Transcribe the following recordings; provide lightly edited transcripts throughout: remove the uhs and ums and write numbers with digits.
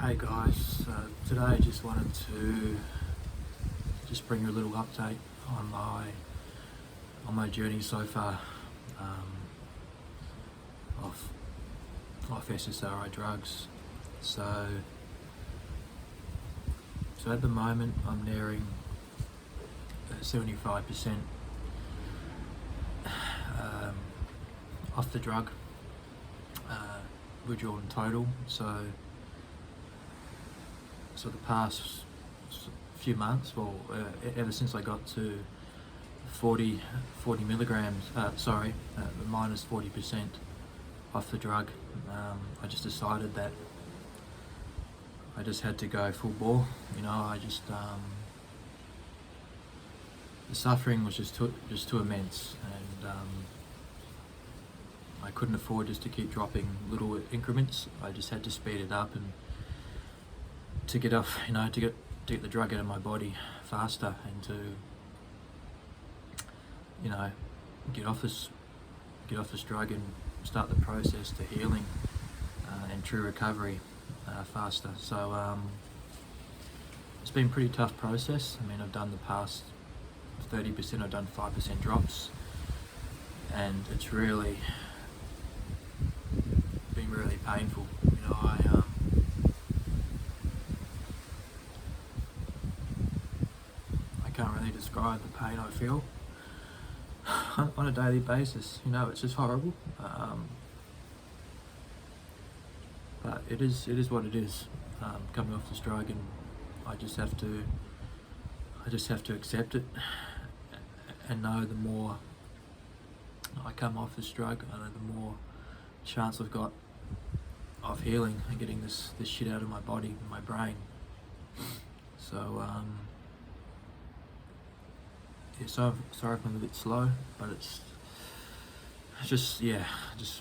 Hey guys, today I just wanted to bring you a little update on my journey so far off SSRI drugs. So at the moment I'm nearing 75% off the drug, withdrawal in total. So the past few months, ever since I got to 40 milligrams, minus 40% off the drug, I just decided that I just had to go full bore. The suffering was just too immense, and I couldn't afford just to keep dropping little increments. I just had to speed it up and to get off, to get the drug out of my body faster, and to get off this drug and start the process to healing and true recovery faster. So it's been a pretty tough process. I mean, I've done the past 30%, I've done 5% drops, and it's really been really painful. I can't really describe the pain I feel on a daily basis. It's just horrible. But it is what it is. Coming off this drug, and I just have to accept it, and know the more I come off this drug, I know the more chance I've got of healing and getting this shit out of my body and my brain. So sorry if I'm a bit slow, but it's just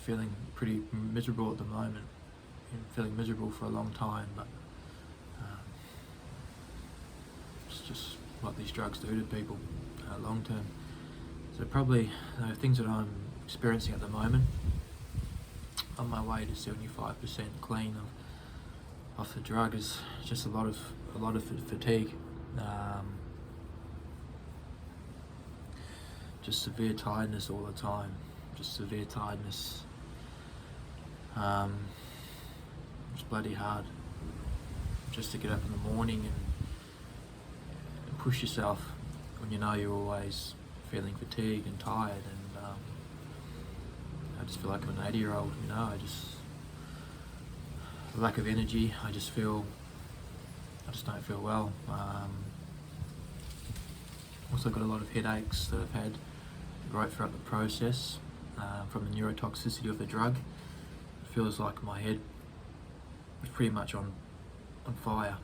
feeling pretty miserable at the moment. Feeling miserable for a long time, but it's just what these drugs do to people long term. So probably things that I'm experiencing at the moment, on my way to 75% clean off the drug, is just a lot of fatigue, just severe tiredness all the time, It's bloody hard just to get up in the morning and push yourself when you know you're always feeling fatigued and tired, and I just feel like I'm an 80-year-old. Lack of energy. I just don't feel well. Also got a lot of headaches that I've had right throughout the process, from the neurotoxicity of the drug. It feels like my head was pretty much on fire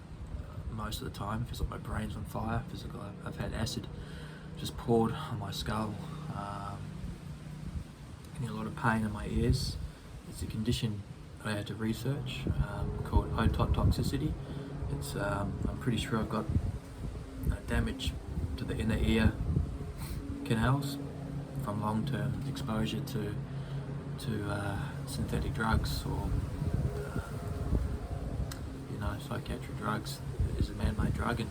most of the time. It feels like my brain's on fire. I've had acid just poured on my skull. Getting a lot of pain in my ears. It's a condition that I had to research, called ototoxicity. It's I'm pretty sure I've got damage to the inner ear canals from long-term exposure to synthetic drugs, or psychiatric drugs. Is a man-made drug, and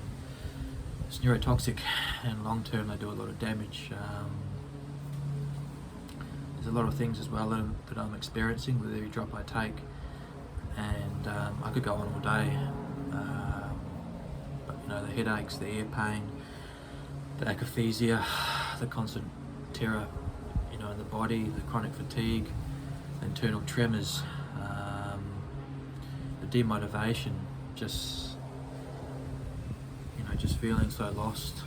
it's neurotoxic, and long-term they do a lot of damage. There's a lot of things as well that I'm experiencing with every drop I take, and I could go on all day. But the headaches, the ear pain, the akathisia, the constant terror, in the body, the chronic fatigue, internal tremors, the demotivation, just feeling so lost,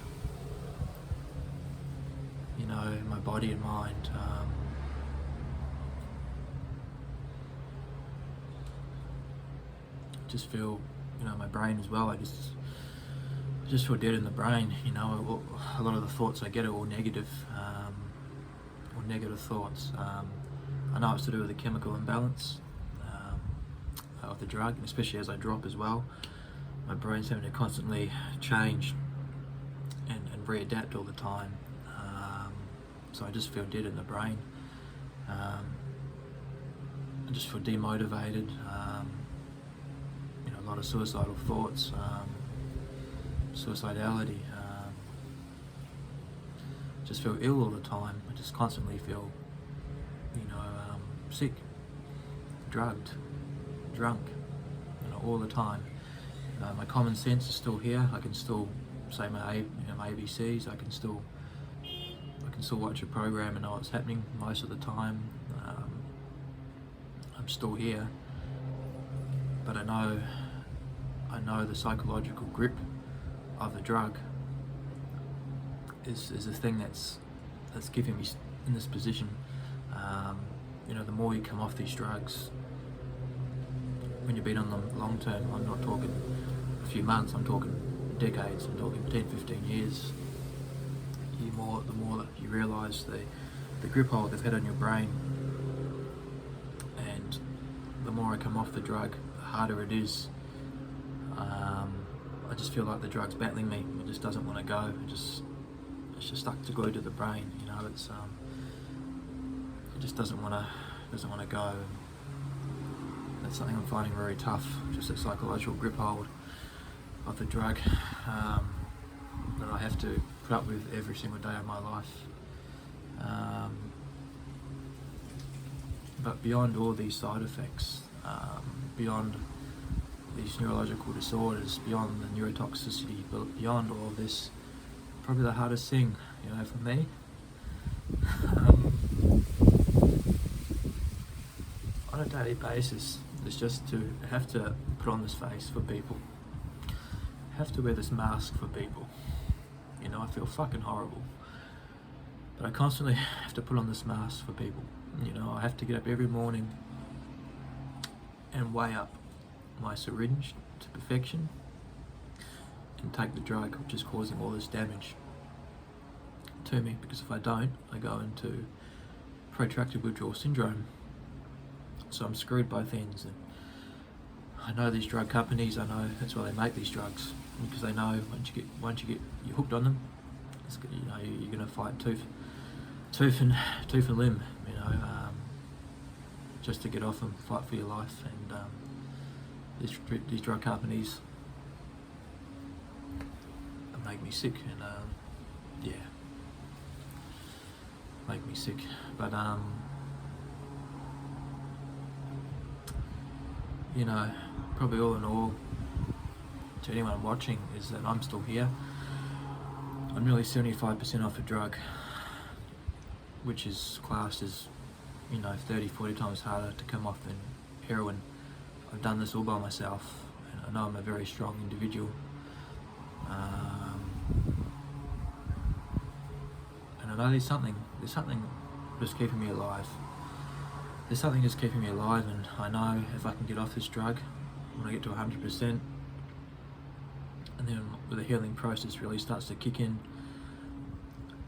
in my body and mind. Just feel, my brain as well. I just feel dead in the brain. A lot of the thoughts I get are all negative thoughts. I know it's to do with the chemical imbalance of the drug, and especially as I drop as well, my brain's having to constantly change and readapt all the time. So I just feel dead in the brain. I just feel demotivated. a lot of suicidal thoughts, suicidality. Just feel ill all the time. I just constantly feel, sick, drugged, drunk, all the time. My common sense is still here. I can still say my ABCs. I can still watch a program and know what's happening most of the time. I'm still here, but I know the psychological grip of the drug is a thing that's keeping me in this position. The more you come off these drugs, when you've been on them long term, I'm not talking a few months, I'm talking decades, I'm talking 10, 15 years, the more that you realise the grip hold they've had on your brain. And the more I come off the drug, the harder it is. I just feel like the drug's battling me. It just doesn't want to go. It's just stuck to glue to the brain. It just doesn't want to go. That's something I'm finding very tough. Just a psychological grip hold of the drug that I have to put up with every single day of my life. But beyond all these side effects, beyond these neurological disorders, beyond the neurotoxicity, but beyond all of this, probably the hardest thing, for me, on a daily basis, is just to have to put on this face for people, have to wear this mask for people. I feel fucking horrible, but I constantly have to put on this mask for people. I have to get up every morning and weigh up my syringe to perfection and take the drug, which is causing all this damage to me, because if I don't, I go into protracted withdrawal syndrome. So I'm screwed both ends. And I know these drug companies, I know that's why they make these drugs, because they know once you get you're hooked on them, you're going to fight tooth and limb, just to get off them, fight for your life. And these drug companies make me sick, and make me sick. But probably all in all, to anyone watching, is that I'm still here. I'm nearly 75% off a drug, which is classed as 30-40 times harder to come off than heroin. I've done this all by myself, and I know I'm a very strong individual. And I know there's something just keeping me alive. There's something just keeping me alive, and I know if I can get off this drug, when I get to 100%, and then the healing process really starts to kick in,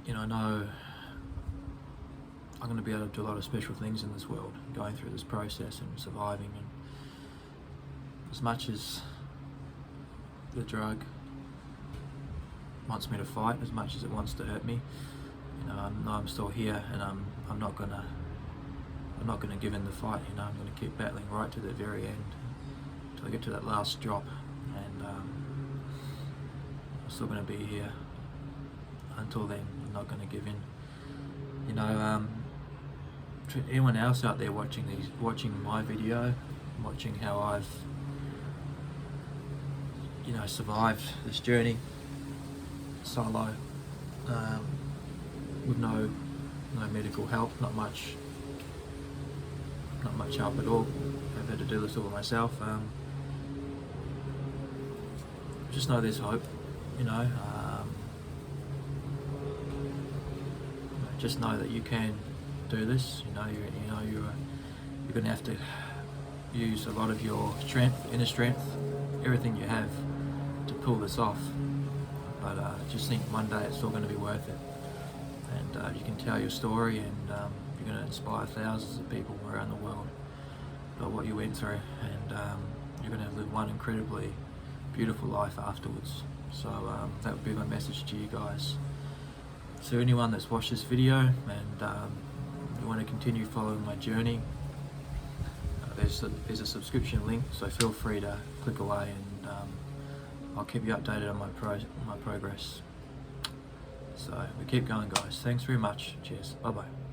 I know I'm going to be able to do a lot of special things in this world, going through this process and surviving. And as much as the drug wants me to fight, as much as it wants to hurt me, I'm still here, and I'm not gonna give in the fight. I'm gonna keep battling right to the very end, till I get to that last drop, and I'm still gonna be here until then. I'm not gonna give in. To anyone else out there watching my video, watching how I've survived this journey solo, with no medical help, not much help at all. I've had to do this all by myself. Just know there's hope. Just know that you can do this. You're going to have to use a lot of your strength, inner strength, everything you have to pull this off. But just think one day it's all going to be worth it. And you can tell your story, and you're going to inspire thousands of people around the world about what you went through, and you're going to live one incredibly beautiful life afterwards. So that would be my message to you guys. So anyone that's watched this video and you want to continue following my journey, there's a subscription link, so feel free to click away, and I'll keep you updated on my progress. So we keep going, guys. Thanks very much. Cheers. Bye bye.